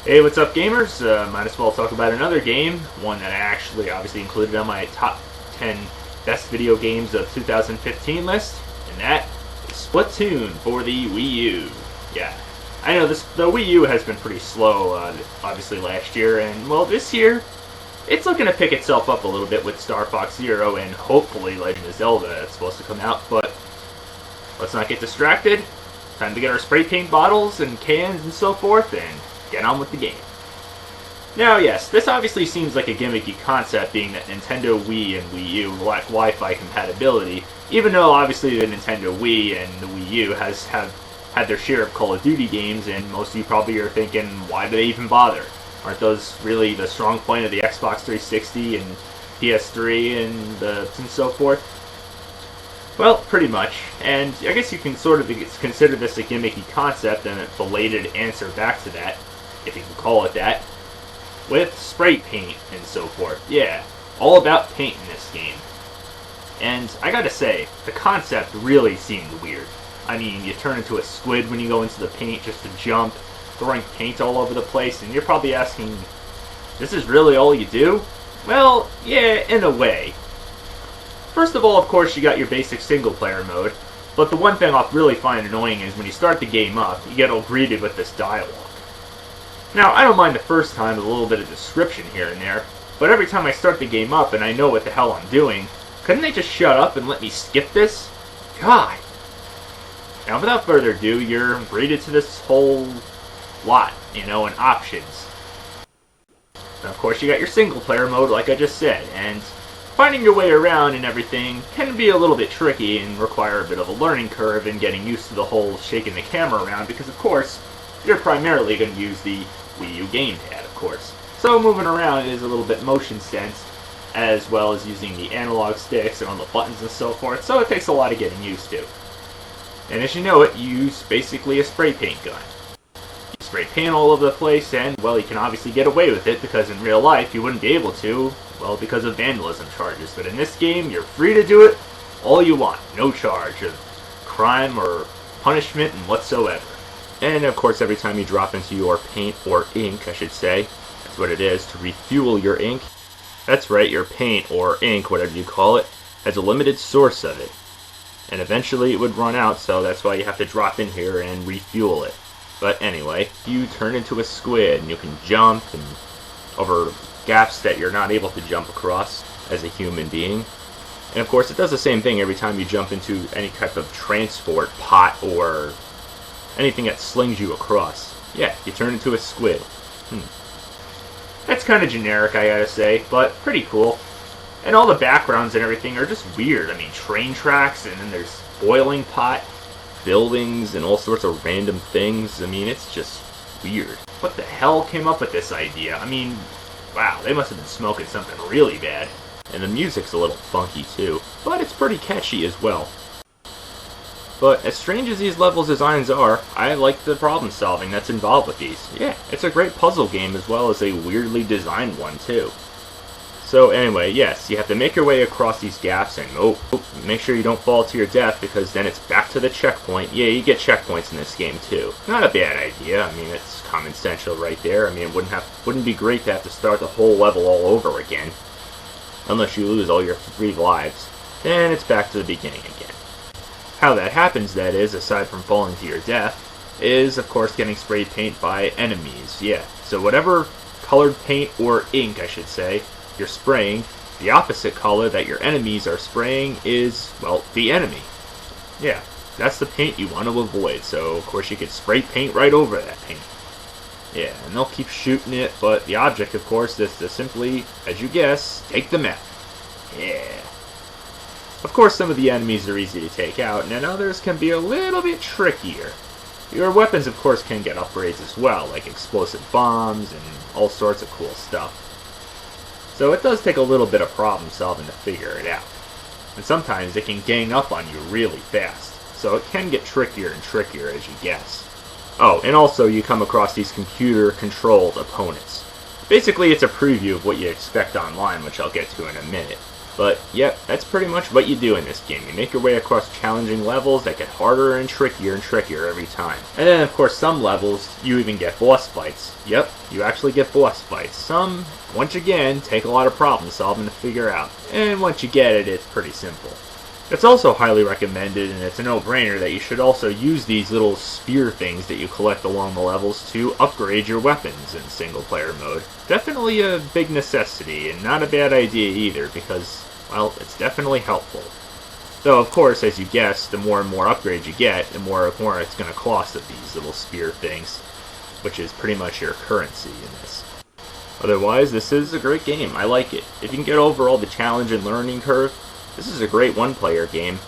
Hey, what's up, gamers? Might as well talk about another game, one that I actually obviously included on my top 10 best video games of 2015 list, and that is Splatoon for the Wii U. Yeah, I know the Wii U has been pretty slow, obviously last year, and well, this year it's looking to pick itself up a little bit with Star Fox Zero and hopefully Legend of Zelda that's supposed to come out. But let's not get distracted. Time to get our spray paint bottles and cans and so forth, and get on with the game. Now, yes, this obviously seems like a gimmicky concept, being that Nintendo Wii and Wii U lack Wi-Fi compatibility, even though obviously the Nintendo Wii and the Wii U have had their share of Call of Duty games, and most of you probably are thinking, why do they even bother? Aren't those really the strong point of the Xbox 360 and PS3 and so forth? Well, pretty much, and I guess you can sort of consider this a gimmicky concept and a belated answer back to that, if you can call it that, with spray paint and so forth. Yeah, all about paint in this game. And I gotta say, the concept really seemed weird. I mean, you turn into a squid when you go into the paint just to jump, throwing paint all over the place, and you're probably asking, this is really all you do? Well, yeah, in a way. First of all, of course, you got your basic single-player mode, but the one thing I'll really find annoying is when you start the game up, you get all greeted with this dialogue. Now, I don't mind the first time with a little bit of description here and there, but every time I start the game up and I know what the hell I'm doing, couldn't they just shut up and let me skip this? God! Now, without further ado, you're greeted to this whole lot, and options. And of course, you got your single-player mode, like I just said, and finding your way around and everything can be a little bit tricky and require a bit of a learning curve in getting used to the whole shaking the camera around, because of course, you're primarily going to use the Wii U gamepad, of course. So moving around is a little bit motion sensed, as well as using the analog sticks and all the buttons and so forth, so it takes a lot of getting used to. And as you know it, you use basically a spray paint gun. You spray paint all over the place, and, well, you can obviously get away with it, because in real life you wouldn't be able to, well, because of vandalism charges. But in this game, you're free to do it all you want. No charge of crime or punishment and whatsoever. And of course, every time you drop into your paint, or ink, I should say, that's what it is, to refuel your ink. That's right, your paint, or ink, whatever you call it, has a limited source of it. And eventually it would run out, so that's why you have to drop in here and refuel it. But anyway, you turn into a squid, and you can jump and over gaps that you're not able to jump across as a human being. And of course, it does the same thing every time you jump into any type of transport pot or anything that slings you across. Yeah, you turn into a squid. That's kind of generic, I gotta say, but pretty cool. And all the backgrounds and everything are just weird. I mean, train tracks, and then there's boiling pot, buildings, and all sorts of random things. I mean, it's just weird. What the hell came up with this idea? I mean, wow, they must have been smoking something really bad. And the music's a little funky too, but it's pretty catchy as well. But as strange as these level designs are, I like the problem solving that's involved with these. Yeah, it's a great puzzle game as well as a weirdly designed one too. So anyway, yes, you have to make your way across these gaps and make sure you don't fall to your death, because then it's back to the checkpoint. Yeah, you get checkpoints in this game too. Not a bad idea. I mean, it's common sensical right there. I mean, it wouldn't be great to have to start the whole level all over again. Unless you lose all your 3 lives. Then it's back to the beginning again. How that happens, that is, aside from falling to your death, is of course getting sprayed paint by enemies. Yeah, so whatever colored paint, or ink I should say, you're spraying, the opposite color that your enemies are spraying is, well, the enemy. Yeah, that's the paint you want to avoid, so of course you could spray paint right over that paint. Yeah, and they'll keep shooting it, but the object, of course, is to simply, as you guess, take them out. Yeah. Of course, some of the enemies are easy to take out, and then others can be a little bit trickier. Your weapons, of course, can get upgrades as well, like explosive bombs and all sorts of cool stuff. So it does take a little bit of problem solving to figure it out. And sometimes it can gang up on you really fast, so it can get trickier and trickier as you guess. Oh, and also you come across these computer-controlled opponents. Basically, it's a preview of what you expect online, which I'll get to in a minute. But yep, that's pretty much what you do in this game. You make your way across challenging levels that get harder and trickier every time. And then of course some levels, you even get boss fights. Yep, you actually get boss fights. Some, once again, take a lot of problem solving to figure out. And once you get it, it's pretty simple. It's also highly recommended, and it's a no-brainer, that you should also use these little spear things that you collect along the levels to upgrade your weapons in single-player mode. Definitely a big necessity, and not a bad idea either, because, well, it's definitely helpful. Though, of course, as you guessed, the more and more upgrades you get, the more it's going to cost of these little spear things, which is pretty much your currency in this. Otherwise, this is a great game. I like it. If you can get over all the challenge and learning curve, this is a great one-player game,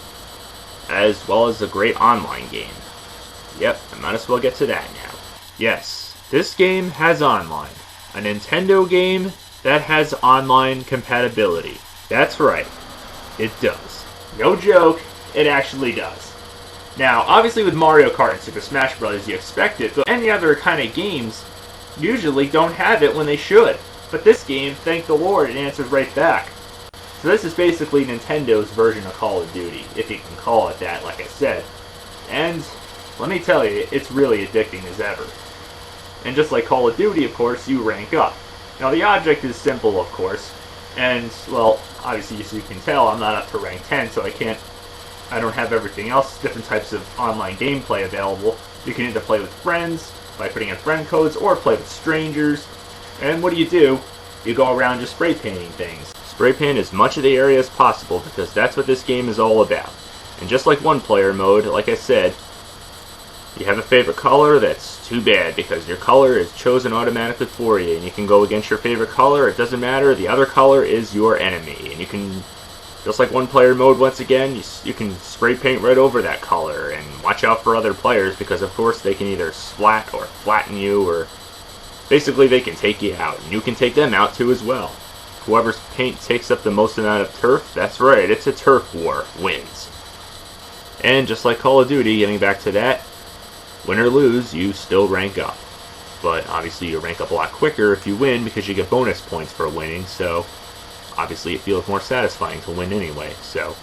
as well as a great online game. Yep, I might as well get to that now. Yes, this game has online. A Nintendo game that has online compatibility. That's right, it does. No joke, it actually does. Now, obviously with Mario Kart and Super Smash Bros. You expect it, but any other kind of games usually don't have it when they should. But this game, thank the Lord, it answers right back. So this is basically Nintendo's version of Call of Duty, if you can call it that, like I said. And let me tell you, it's really addicting as ever. And just like Call of Duty, of course, you rank up. Now the object is simple, of course, and, well, obviously as you can tell, I'm not up to rank 10, so I don't have everything else, different types of online gameplay available. You can either play with friends, by putting in friend codes, or play with strangers. And what do? You go around just spray painting things. Spray paint as much of the area as possible, because that's what this game is all about. And just like one-player mode, like I said, you have a favorite color, that's too bad, because your color is chosen automatically for you, and you can go against your favorite color, it doesn't matter, the other color is your enemy, and you can, just like one-player mode once again, you can spray paint right over that color, and watch out for other players, because of course they can either splat or flatten you, or basically they can take you out, and you can take them out too as well. Whoever's paint takes up the most amount of turf, that's right, it's a turf war, wins. And just like Call of Duty, getting back to that, win or lose, you still rank up. But obviously you rank up a lot quicker if you win, because you get bonus points for winning, so obviously it feels more satisfying to win anyway, so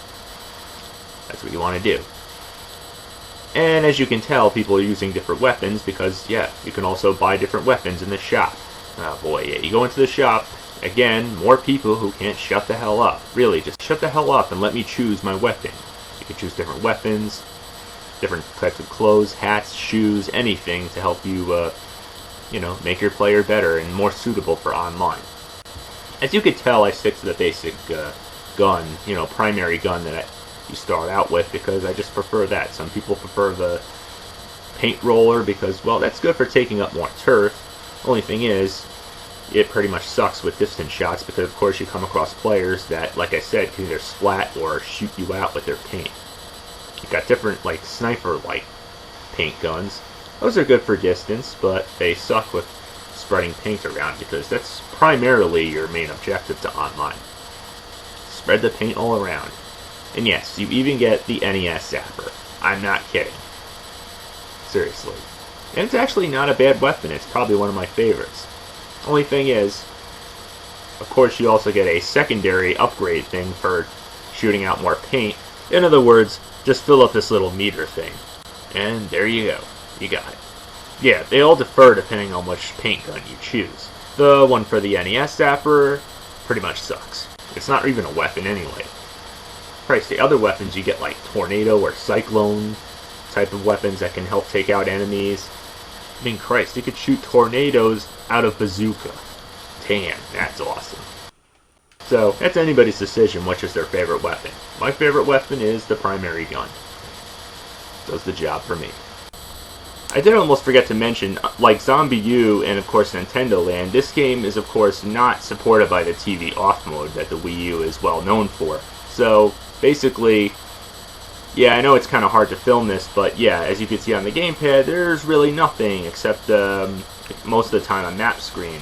that's what you want to do. And as you can tell, people are using different weapons, because, yeah, you can also buy different weapons in the shop. Oh boy, yeah, you go into the shop, again, more people who can't shut the hell up. Really, just shut the hell up and let me choose my weapon. You can choose different weapons, different types of clothes, hats, shoes, anything to help you, make your player better and more suitable for online. As you could tell, I stick to the basic gun, primary gun that you start out with, because I just prefer that. Some people prefer the paint roller because, well, that's good for taking up more turf. Only thing is, it pretty much sucks with distance shots, because of course you come across players that, like I said, can either splat or shoot you out with their paint. You've got different, like, sniper-like paint guns. Those are good for distance, but they suck with spreading paint around, because that's primarily your main objective to online. Spread the paint all around. And yes, you even get the NES zapper. I'm not kidding. Seriously. And it's actually not a bad weapon. It's probably one of my favorites. Only thing is, of course you also get a secondary upgrade thing for shooting out more paint. In other words, just fill up this little meter thing. And there you go. You got it. Yeah, they all differ depending on which paint gun you choose. The one for the NES zapper pretty much sucks. It's not even a weapon anyway. Christ, the other weapons you get, like tornado or cyclone type of weapons that can help take out enemies. I mean, Christ, you could shoot tornadoes out of bazooka. Damn, that's awesome. So, that's anybody's decision which is their favorite weapon. My favorite weapon is the primary gun. Does the job for me. I did almost forget to mention, like Zombie U and of course Nintendo Land, this game is of course not supported by the TV off mode that the Wii U is well known for. So, basically, yeah, I know it's kind of hard to film this, but yeah, as you can see on the gamepad, there's really nothing except most of the time a map screen.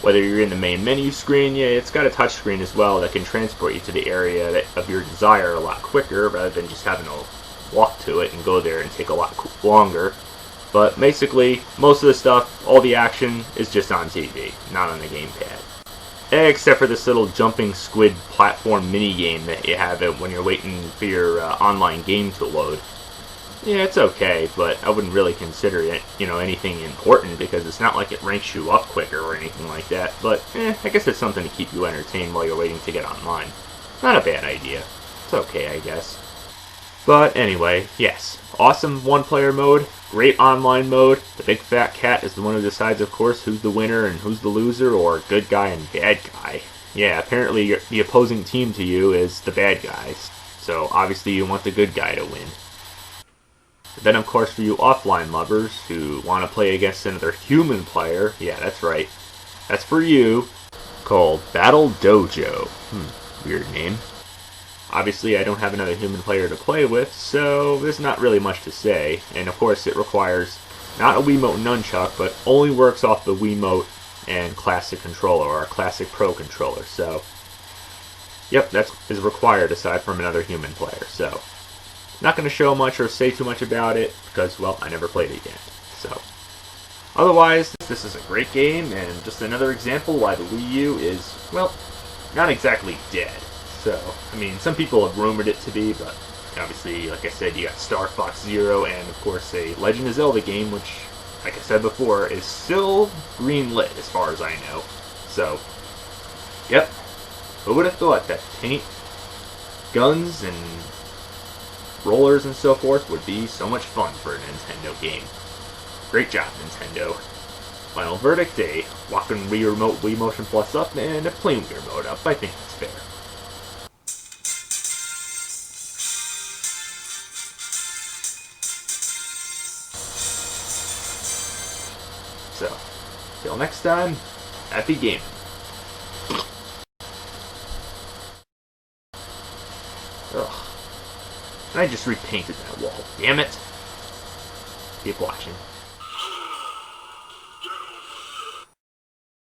Whether you're in the main menu screen, yeah, it's got a touch screen as well that can transport you to the area of your desire a lot quicker, rather than just having to walk to it and go there and take a lot longer. But basically, most of the stuff, all the action, is just on TV, not on the gamepad. Except for this little jumping squid platform mini game that you have when you're waiting for your online game to load. Yeah, it's okay, but I wouldn't really consider it, anything important because it's not like it ranks you up quicker or anything like that. But, I guess it's something to keep you entertained while you're waiting to get online. Not a bad idea. It's okay, I guess. But anyway, yes. Awesome one-player mode, great online mode. The big fat cat is the one who decides, of course, who's the winner and who's the loser, or good guy and bad guy. Yeah, apparently the opposing team to you is the bad guys. So obviously you want the good guy to win. Then, of course, for you offline lovers who want to play against another human player, yeah, that's right. That's for you, called Battle Dojo. Weird name. Obviously, I don't have another human player to play with, so there's not really much to say. And, of course, it requires not a Wiimote nunchuck, but only works off the Wiimote and Classic controller, or a Classic Pro controller. So, yep, that is required aside from another human player, so... Not going to show much or say too much about it because, well, I never played it yet. So, otherwise, this is a great game and just another example why the Wii U is, well, not exactly dead. So, I mean, some people have rumored it to be, but obviously, like I said, you got Star Fox Zero and, of course, a Legend of Zelda game, which, like I said before, is still green-lit as far as I know. So, yep. Who would have thought that paint, guns, and rollers and so forth would be so much fun for a Nintendo game. Great job, Nintendo. Final verdict, a walking Wii Remote Wii Motion Plus up and a plain Wii Remote up. I think that's fair. So, till next time, happy gaming. Ugh. And I just repainted that wall. Damn it. Keep watching.